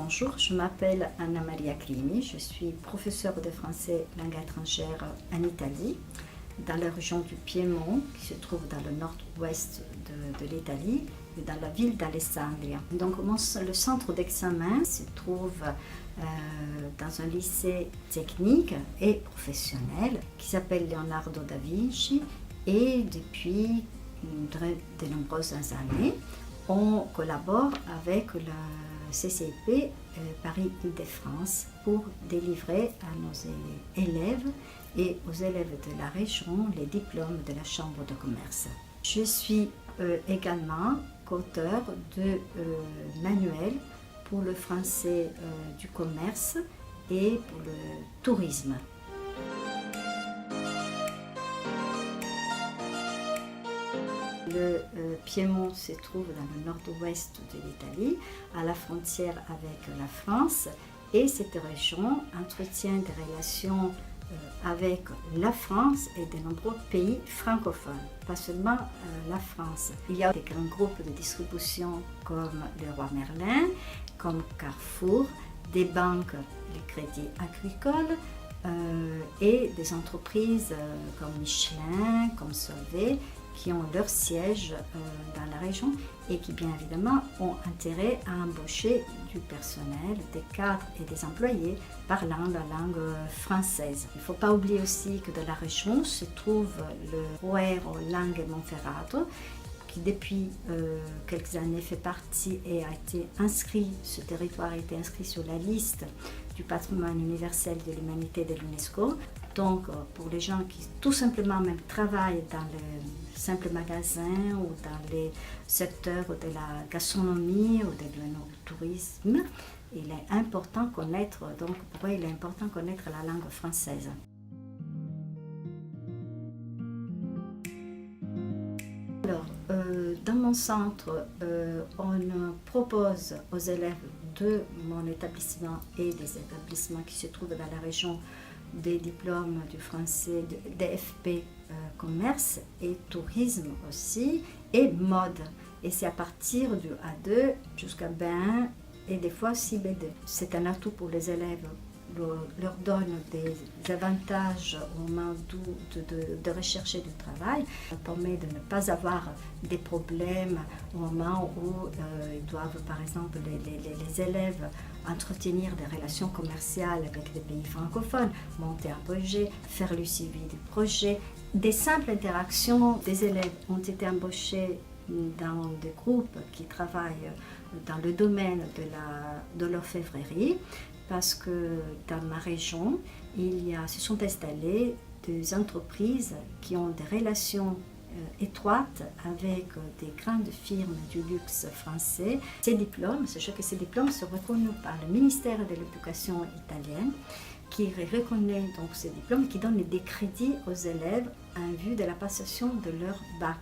Bonjour, je m'appelle Anna Maria Climi, je suis professeure de français langue étrangère en Italie, dans la région du Piémont, qui se trouve dans le nord-ouest de l'Italie, et dans la ville d'Alessandria. Donc le centre d'examen se trouve dans un lycée technique et professionnel qui s'appelle Leonardo da Vinci, et depuis de nombreuses années, on collabore avec le CCIP Paris-Île-de-France pour délivrer à nos élèves et aux élèves de la région les diplômes de la Chambre de commerce. Je suis également qu'auteur de manuels pour le français du commerce et pour le tourisme. Le Piémont se trouve dans le nord-ouest de l'Italie, à la frontière avec la France, et cette région entretient des relations avec la France et de nombreux pays francophones, pas seulement la France. Il y a des grands groupes de distribution comme Leroy Merlin, comme Carrefour, des banques, les crédits agricoles, et des entreprises comme Michelin, comme Solvay, qui ont leur siège dans la région et qui bien évidemment ont intérêt à embaucher du personnel, des cadres et des employés parlant la langue française. Il ne faut pas oublier aussi que dans la région se trouve le Roero Langue Monferrato, qui depuis quelques années fait partie et a été inscrit, ce territoire a été inscrit sur la liste du patrimoine universel de l'humanité de l'UNESCO. Donc pour les gens qui tout simplement même travaillent dans le simple magasin ou dans les secteurs de la gastronomie ou de tourisme, il est important connaître, donc pour eux il est important connaître la langue française. Alors, dans mon centre, on propose aux élèves de mon établissement et des établissements qui se trouvent dans la région des diplômes du français DFP commerce et tourisme aussi, et mode. Et c'est à partir du A2 jusqu'à B1 et des fois aussi B2. C'est un atout pour les élèves, leur donne des avantages au moment de rechercher du travail. Ça permet de ne pas avoir des problèmes au moment où ils doivent, par exemple, les élèves entretenir des relations commerciales avec des pays francophones, monter un projet, faire le suivi du projet. Des simples interactions, des élèves ont été embauchés dans des groupes qui travaillent dans le domaine de l'orfèvrerie, parce que dans ma région, se sont installées des entreprises qui ont des relations étroites avec des grandes firmes du luxe français. Ces diplômes, sachez que ces diplômes sont reconnus par le ministère de l'Éducation italien, qui reconnaît donc ces diplômes, qui donne des crédits aux élèves en vue de la passation de leur bac.